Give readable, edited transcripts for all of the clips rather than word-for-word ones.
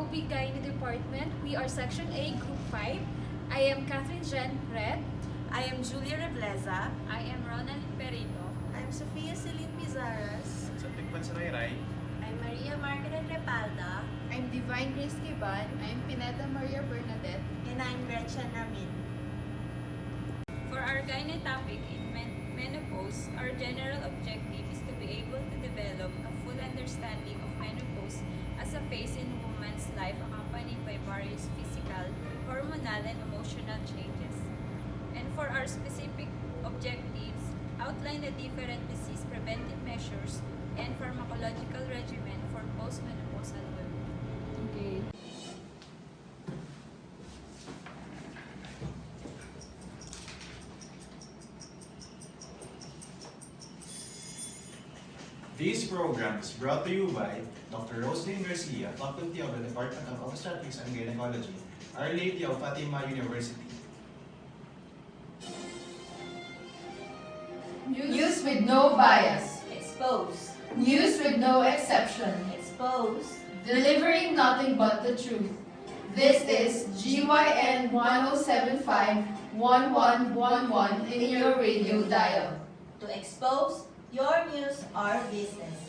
OB Gyne Department. We are Section A, Group 5. I am Catherine Jen Red. I am Julia Rebleza. I am Ronald Perito. I'm Sofia Celine Pizaras. Sa Tikpan sa Rayray. I'm Maria Margaret Repalda. I'm Divine Grace Kiban. I'm Pineda Maria Bernadette. And I'm Gretchen Ramin. For our gyne topic in menopause, our general objective is to be able to develop a full understanding of menopause as a phase in woman's life accompanied by various physical, hormonal, and emotional changes. And for our specific objectives, outline the different disease preventive measures and pharmacological regimen for postmenopausal women. Okay. This program is brought to you by Dr. Roslyn Garcia, Faculty of the Department of Obstetrics and Gynecology, Our Lady of Fatima University. News with no bias. Expose. News with no exception. Expose. Delivering nothing but the truth. This is GYN 1075 1111 in your radio dial. To expose your news, our business.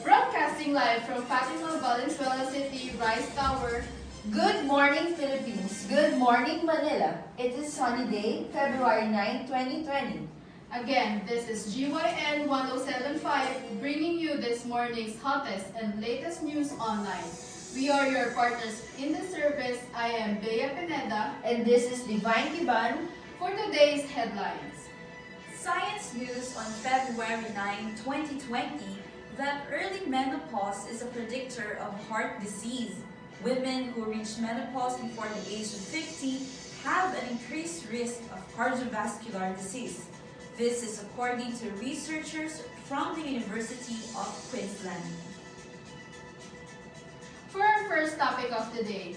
Broadcasting live from Fatima Valenzuela City, Rice Tower. Good morning, Philippines. Good morning, Manila. It is sunny day, February 9, 2020. Again, this is GYN 1075 bringing you this morning's hottest and latest news online. We are your partners in the service. I am Bea Pineda. And this is Divine Kiban. For today's headlines. Science News on February 9, 2020 that early menopause is a predictor of heart disease. Women who reach menopause before the age of 50 have an increased risk of cardiovascular disease. This is according to researchers from the University of Queensland. For our first topic of the day,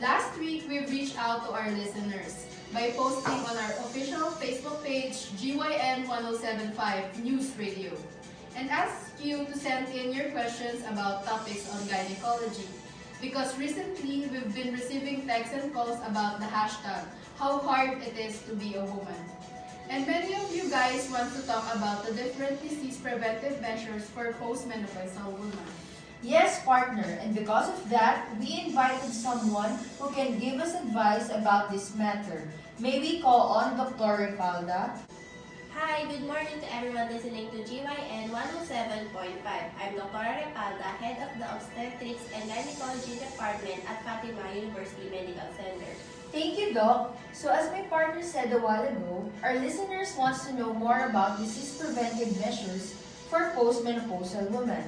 last week we reached out to our listeners by posting on our official Facebook page, GYN 1075 News Radio, and asked you to send in your questions about topics on gynecology. Because recently, we've been receiving texts and calls about the hashtag, how hard it is to be a woman. And many of you guys want to talk about the different disease preventive measures for postmenopausal women. Yes, partner, and because of that, we invited someone who can give us advice about this matter. May we call on Dr. Repalda? Hi, good morning to everyone listening to GYN 107.5. I'm Dr. Repalda, Head of the Obstetrics and Gynecology Department at Fatima University Medical Center. Thank you, Doc. So as my partner said a while ago, our listeners wants to know more about disease preventive measures for postmenopausal women.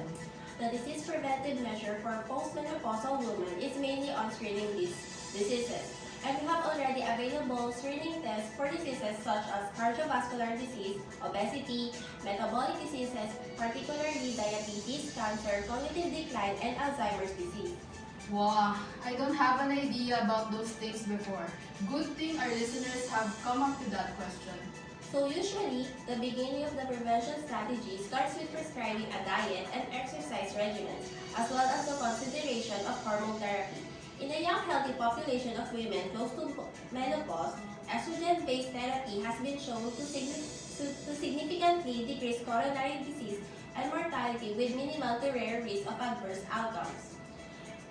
The disease preventive measure for postmenopausal women is mainly on screening these diseases. And we have already available screening tests for diseases such as cardiovascular disease, obesity, metabolic diseases, particularly diabetes, cancer, cognitive decline, and Alzheimer's disease. Wow, I don't have an idea about those things before. Good thing our listeners have come up with that question. So usually, the beginning of the prevention strategy starts with prescribing a diet and exercise regimen, as well as the consideration of hormone therapy. In a young healthy population of women close to menopause, estrogen-based therapy has been shown to significantly decrease coronary disease and mortality with minimal to rare risk of adverse outcomes.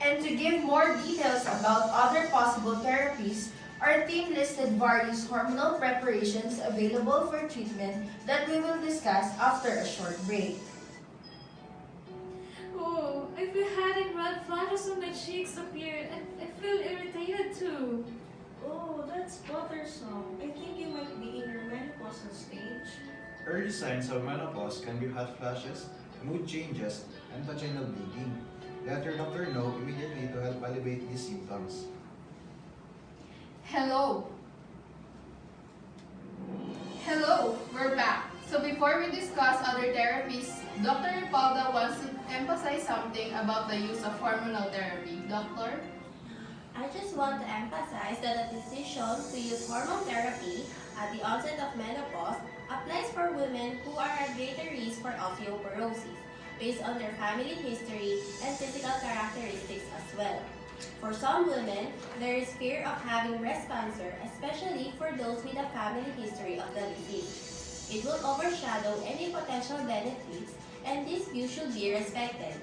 And to give more details about other possible therapies, our team listed various hormonal preparations available for treatment that we will discuss after a short break. Oh, I feel hot and red flashes on my cheeks appear, and I feel irritated too. Oh, that's bothersome. I think you might be in your menopausal stage. Early signs of menopause can be hot flashes, mood changes, and vaginal bleeding. Let your doctor know immediately to help alleviate these symptoms. Hello! Hello! We're back. So before we discuss other therapies, Dr. Repalda wants to emphasize something about the use of hormonal therapy. Doctor? I just want to emphasize that the decision to use hormone therapy at the onset of menopause applies for women who are at greater risk for osteoporosis, based on their family history and physical characteristics as well. For some women, there is fear of having breast cancer, especially for those with a family history of the disease. It will overshadow any potential benefits, and this view should be respected.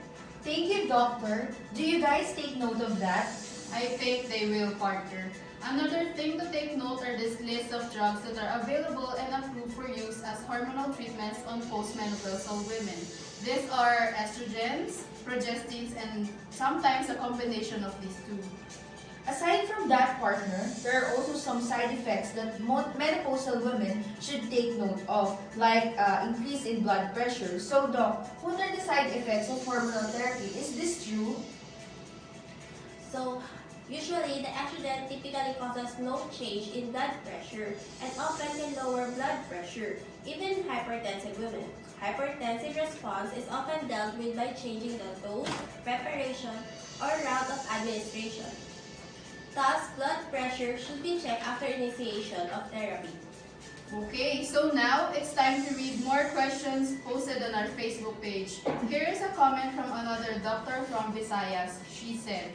Thank you, doctor. Do you guys take note of that? I think they will, partner. Another thing to take note are this list of drugs that are available and approved for use as hormonal treatments on postmenopausal women. These are estrogens, progestins, and sometimes a combination of these two. Aside from that, partner, there are also some side effects that menopausal women should take note of, like increase in blood pressure. So, doc, what are the side effects of hormonal therapy? Is this true? So, usually the estrogen typically causes no change in blood pressure and often can lower blood pressure, even in hypertensive women. Hypertensive response is often dealt with by changing the dose, preparation, or route of administration. Thus, blood pressure should be checked after initiation of therapy. Okay, so now it's time to read more questions posted on our Facebook page. Here is a comment from another doctor from Visayas. She said,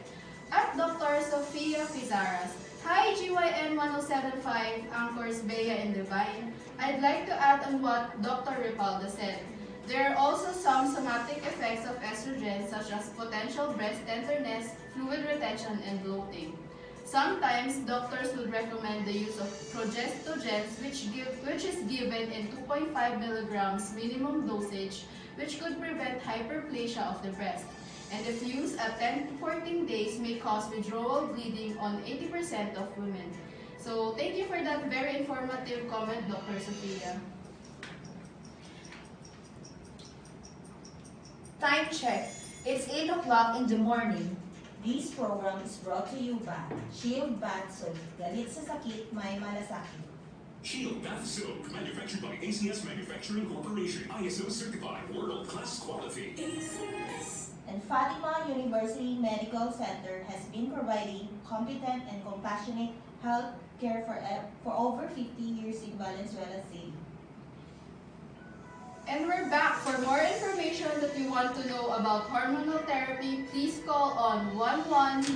at Dr. Sofia Fizaras, hi GYN 1075, Anchors Bea and Divine. I'd like to add on what Dr. Ripalda said. There are also some somatic effects of estrogen such as potential breast tenderness, fluid retention, and bloating. Sometimes, doctors would recommend the use of progestogens, which is given in 2.5 milligrams minimum dosage, which could prevent hyperplasia of the breast. And if used at 10 to 14 days, may cause withdrawal bleeding on 80% of women. So, thank you for that very informative comment, Dr. Sophia. Time check. It's 8 o'clock in the morning. This program is brought to you by Shield Bath Soap. Galit sa sakit, may malasakit. Shield Bath Soap, manufactured by ACS Manufacturing Corporation, ISO certified, world-class quality. And Fatima University Medical Center has been providing competent and compassionate health care for over 50 years in Valenzuela City. And we're back. For more information that you want to know about hormonal therapy, please call on 1111.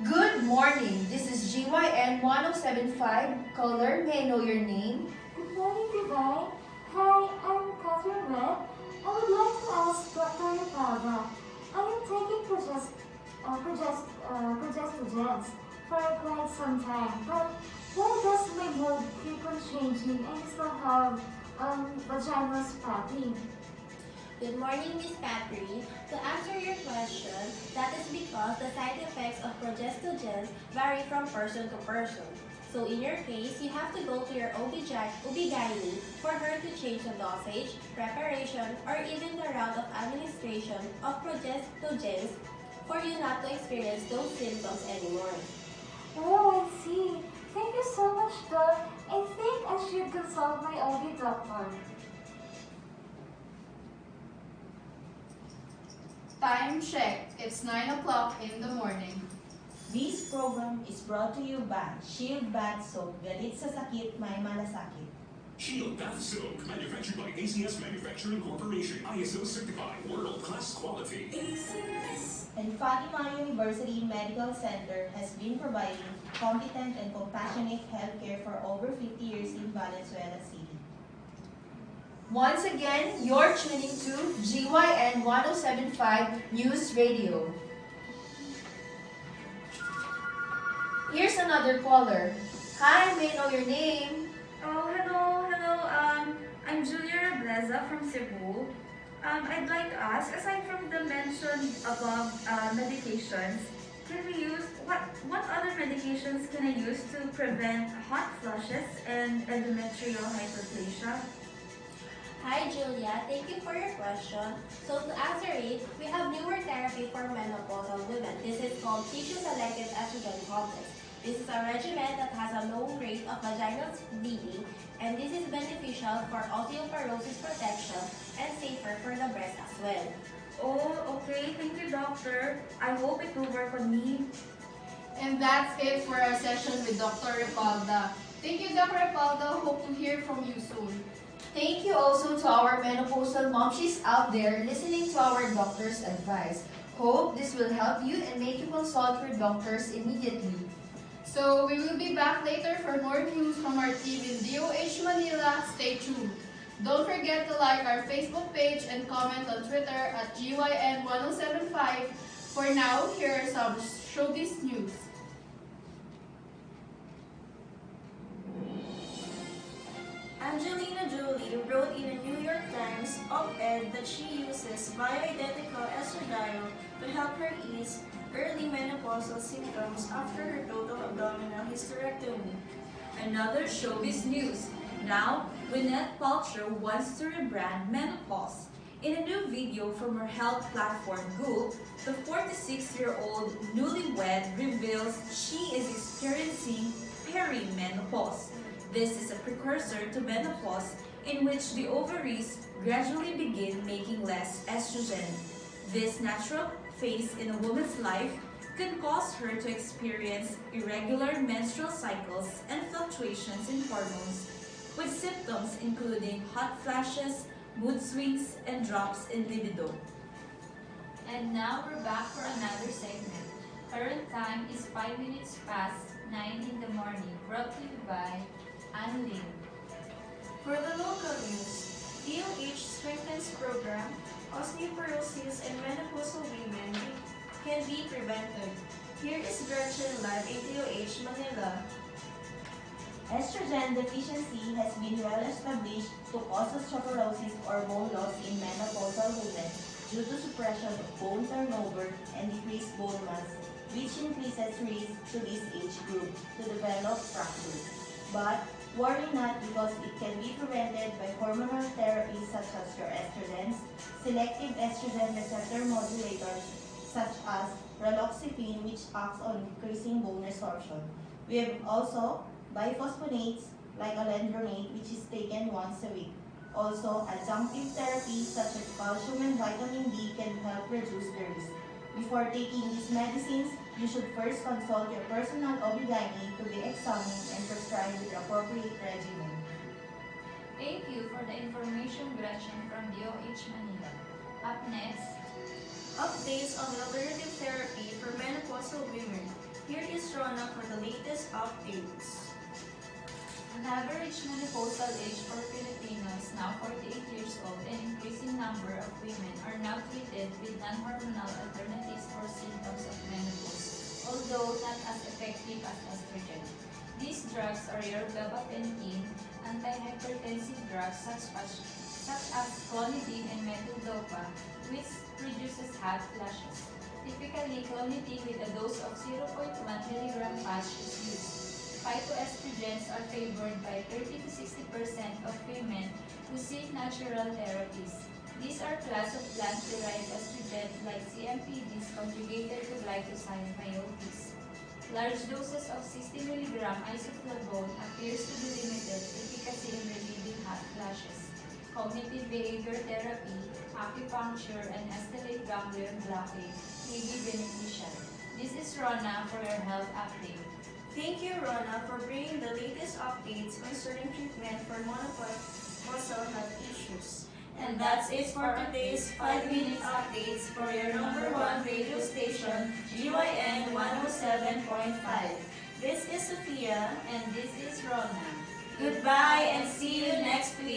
Good morning. This is GYN 1075. Caller, may I know your name? Good morning, Divine. Hi, I'm Catherine Red. I would like to ask Dr. Ripalda. I am taking progestogens for quite some time, but why does my mood keep on changing and still have vaginal spotting? Good morning, Miss Catherine. To answer your question, that is because the side effects of progestogens vary from person to person. So in your case, you have to go to your OB-GYN for her to change the dosage, preparation, or even the route of administration of progestogens for you not to experience those symptoms anymore. Oh, I see. Thank you so much, Doc. I think I should consult my OB doctor. Time check. It's 9 o'clock in the morning. This program is brought to you by Shield Bath Soap. Galit sa sakit, may malasakit. Shield Bath Soap, manufactured by ACS Manufacturing Corporation, ISO certified, world-class quality. And Fatima University Medical Center has been providing competent and compassionate health care for over 50 years in Valenzuela City. Once again, you're tuning to GYN 1075 News Radio. Here's another caller. Hi, may I know your name? Oh, hello. I'm Julia Rebleza from Cebu. I'd like to ask, aside from the mentioned above medications, can we use, what other medications can I use to prevent hot flushes and endometrial hyperplasia? Hi Julia, thank you for your question. So to answer it, we have newer therapy for menopausal women. This is called tissue-selective estrogen complex. This is a regimen that has a low rate of vaginal bleeding, and this is beneficial for osteoporosis protection and safer for the breast as well. Oh, okay. Thank you, doctor. I hope it will work on me. And that's it for our session with Dr. Ripalda. Thank you, Dr. Ripalda. Hope to hear from you soon. Thank you also to our menopausal momshies out there listening to our doctor's advice. Hope this will help you and make you consult your doctors immediately. So we will be back later for more news from our team in DOH Manila. Stay tuned. Don't forget to like our Facebook page and comment on Twitter at GYN1075. For now, here are some showbiz news. Angelina Jolie wrote in a New York Times op-ed that she uses bioidentical estradiol to help her ease early menopausal symptoms after her total abdominal hysterectomy. Another showbiz news. Now, Gwyneth Paltrow wants to rebrand Menopause. In a new video from her health platform Goop, the 46-year-old newlywed reveals she is experiencing perimenopause. This is a precursor to menopause in which the ovaries gradually begin making less estrogen. This natural phase in a woman's life can cause her to experience irregular menstrual cycles and fluctuations in hormones, with symptoms including hot flashes, mood swings, and drops in libido. And now we're back for another segment. Current time is 5 minutes past 9 in the morning, brought to you by Anne Lim. For the local news, DOH strengthens program, osteoporosis and menopausal women can be prevented. Here is Gretchen live in DOH Manila. Estrogen deficiency has been well established to cause osteoporosis or bone loss in menopausal women due to suppression of bone turnover and decreased bone mass, which increases risk to this age group to develop fractures. But worry not, because it can be prevented by hormonal therapies such as your estrogens, selective estrogen receptor modulators such as raloxifene, which acts on increasing bone resorption. We have also biphosphonates like alendronate, which is taken once a week. Also, adjunctive therapies such as calcium and vitamin D can help reduce the risk. Before taking these medicines, you should first consult your personal OB/GYN to be examined and prescribed with the appropriate regimen. Thank you for the information, Gretchen, from DOH Manila. Up next, Updates on alternative therapy for menopausal women. Here is Rona for the latest updates. an average menopausal age for Filipinos, now 48 years old, an increasing number of women are now treated with non-hormonal alternatives for symptoms of menopause, although not as effective as estrogen. These drugs are your gabapentin, antihypertensive drugs such as clonidine and methyldopa, which produces hot flashes. Typically, clonidine with a dose of 0.1 mg patch is used. Phytoestrogens are favored by 30 to 60% of women who seek natural therapies. These are class of plant-derived estrogens like CMPDs conjugated to glycoside meiosis. Large doses of 60 mg isoflavone appears to be limited efficacy in relieving hot flashes. Cognitive behavior therapy, acupuncture, and stellate ganglion blockade may be beneficial. This is Rona for your health update. Thank you, Rona, for bringing the latest updates concerning treatment for menopausal health issues. And that's it for today's 5 minutes updates for your number one radio station, GYN 107.5. This is Sophia, And this is Rona. Goodbye and see you next week.